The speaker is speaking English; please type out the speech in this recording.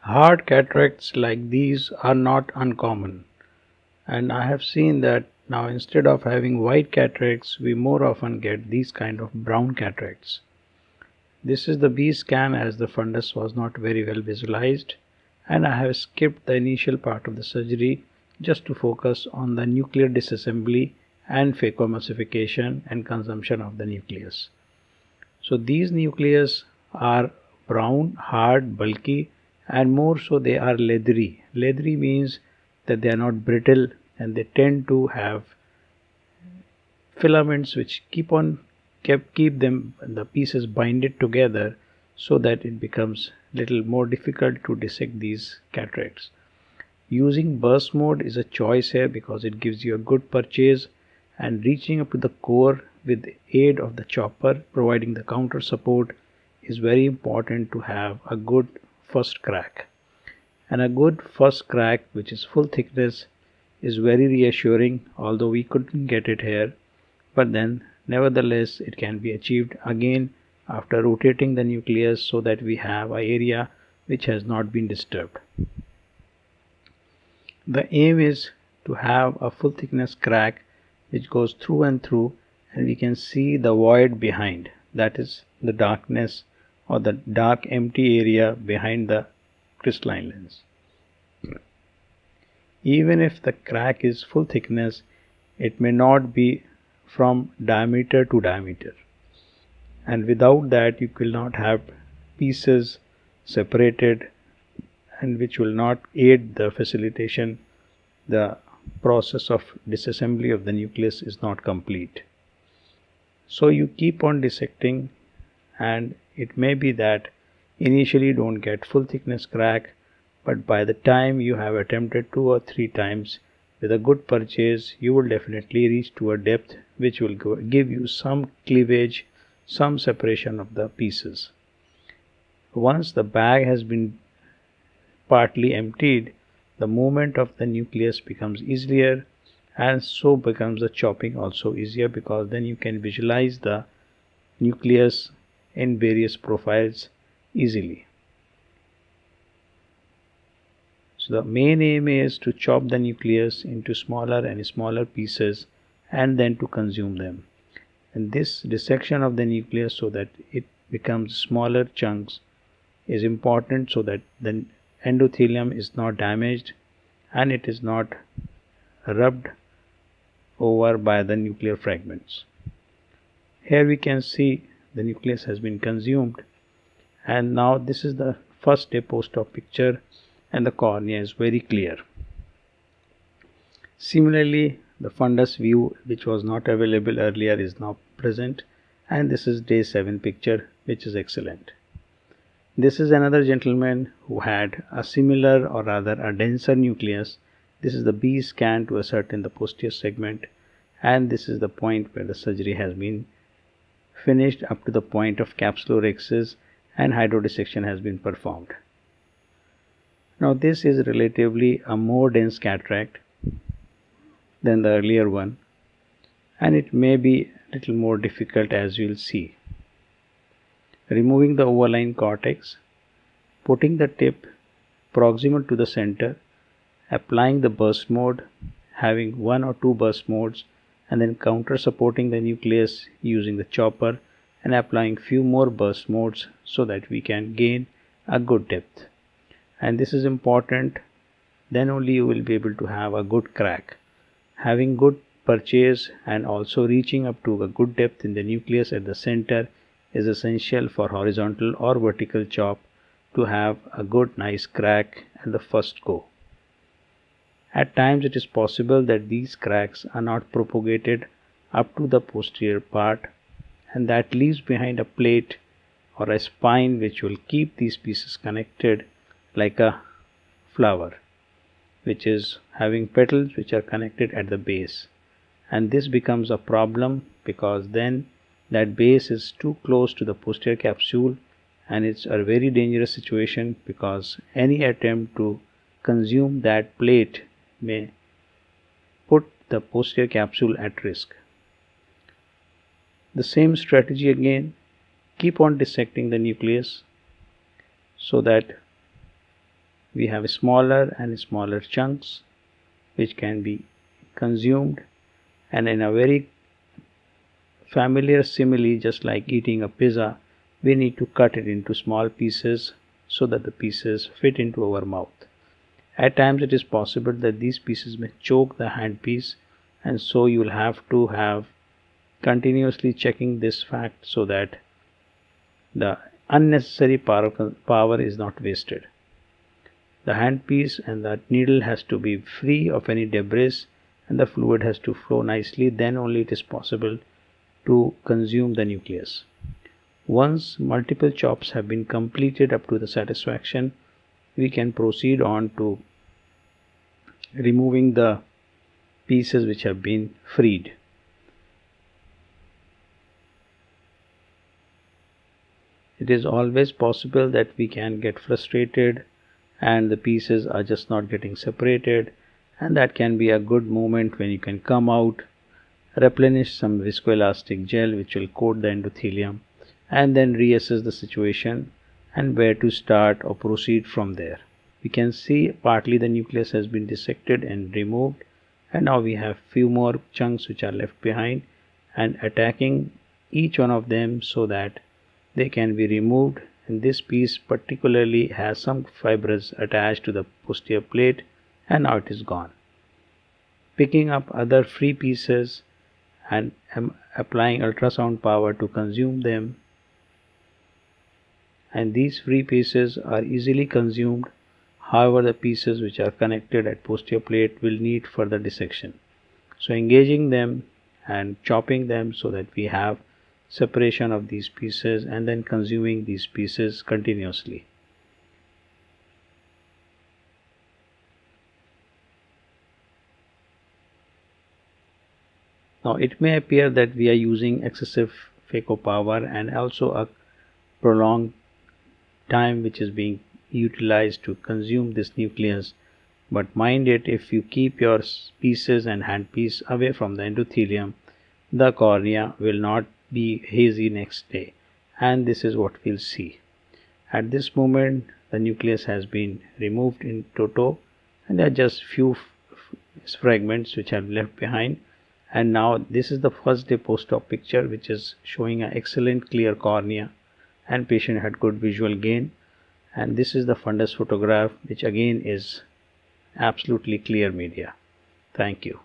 Hard cataracts like these are not uncommon, and I have seen that now instead of having white cataracts, we more often get these kind of brown cataracts. This is the B scan as the fundus was not very well visualized, and I have skipped the initial part of the surgery just to focus on the nuclear disassembly and phacoemulsification and consumption of the nucleus. So these nucleus are brown, hard, bulky, and more so they are leathery. Leathery means that they are not brittle and they tend to have filaments which keep them the pieces binded together so that it becomes little more difficult to dissect these cataracts. Using burst mode is a choice here because it gives you a good purchase, and reaching up to the core with the aid of the chopper providing the counter support is very important to have a good first crack. And a good first crack which is full thickness is very reassuring, although we couldn't get it here, but then nevertheless it can be achieved again after rotating the nucleus so that we have an area which has not been disturbed. The aim is to have a full thickness crack which goes through and through, and we can see the void behind, that is the darkness or the dark empty area behind the crystalline lens. Even if the crack is full thickness, it may not be from diameter to diameter, and without that you will not have pieces separated, and which will not aid the facilitation. The process of disassembly of the nucleus is not complete. So you keep on dissecting, and it may be that initially you don't get full thickness crack, but by the time you have attempted 2 or 3 times with a good purchase, you will definitely reach to a depth which will give you some cleavage, some separation of the pieces. Once the bag has been partly emptied, the movement of the nucleus becomes easier, and so becomes the chopping also easier, because then you can visualize the nucleus in various profiles easily. So the main aim is to chop the nucleus into smaller and smaller pieces and then to consume them. And this dissection of the nucleus so that it becomes smaller chunks is important so that the endothelium is not damaged and it is not rubbed over by the nuclear fragments. Here we can see the nucleus has been consumed, and now this is the first day post-op picture and the cornea is very clear. Similarly, the fundus view which was not available earlier is now present, and this is day 7 picture which is excellent. This is another gentleman who had a similar or rather a denser nucleus. This is the B scan to ascertain the posterior segment, and this is the point where the surgery has been finished up to the point of capsulorhexis and hydrodissection has been performed. Now this is relatively a more dense cataract than the earlier one, and it may be a little more difficult, as you will see. Removing the overlying cortex, putting the tip proximal to the center, applying the burst mode, having 1 or 2 burst modes, and then counter supporting the nucleus using the chopper and applying few more burst modes so that we can gain a good depth. And this is important, then only you will be able to have a good crack. Having good purchase and also reaching up to a good depth in the nucleus at the center is essential for horizontal or vertical chop to have a good nice crack at the first go. At times it is possible that these cracks are not propagated up to the posterior part, and that leaves behind a plate or a spine which will keep these pieces connected like a flower, which is having petals which are connected at the base. And this becomes a problem because then that base is too close to the posterior capsule, and it's a very dangerous situation because any attempt to consume that plate may put the posterior capsule at risk. The same strategy again, keep on dissecting the nucleus so that we have smaller and smaller chunks which can be consumed, and in a very familiar simile, just like eating a pizza, we need to cut it into small pieces so that the pieces fit into our mouth. At times it is possible that these pieces may choke the handpiece, and so you will have to have continuously checking this fact so that the unnecessary power is not wasted. The handpiece and the needle has to be free of any debris and the fluid has to flow nicely, then only it is possible to consume the nucleus. Once multiple chops have been completed up to the satisfaction, we can proceed on to removing the pieces which have been freed. It is always possible that we can get frustrated and the pieces are just not getting separated, and that can be a good moment when you can come out, replenish some viscoelastic gel which will coat the endothelium, and then reassess the situation and where to start or proceed from there. We can see partly the nucleus has been dissected and removed, and now we have few more chunks which are left behind, and attacking each one of them so that they can be removed. And this piece particularly has some fibers attached to the posterior plate, and now it is gone. Picking up other free pieces and applying ultrasound power to consume them, and these free pieces are easily consumed. However, the pieces which are connected at posterior plate will need further dissection. So engaging them and chopping them so that we have separation of these pieces, and then consuming these pieces continuously. Now it may appear that we are using excessive phaco power and also a prolonged time which is being utilized to consume this nucleus, but mind it, if you keep your pieces and handpiece away from the endothelium, the cornea will not be hazy next day, and this is what we'll see. At this moment the nucleus has been removed in toto, and there are just few fragments which are left behind, and now this is the first day post-op picture which is showing an excellent clear cornea and patient had good visual gain, and this is the fundus photograph which again is absolutely clear media. Thank you.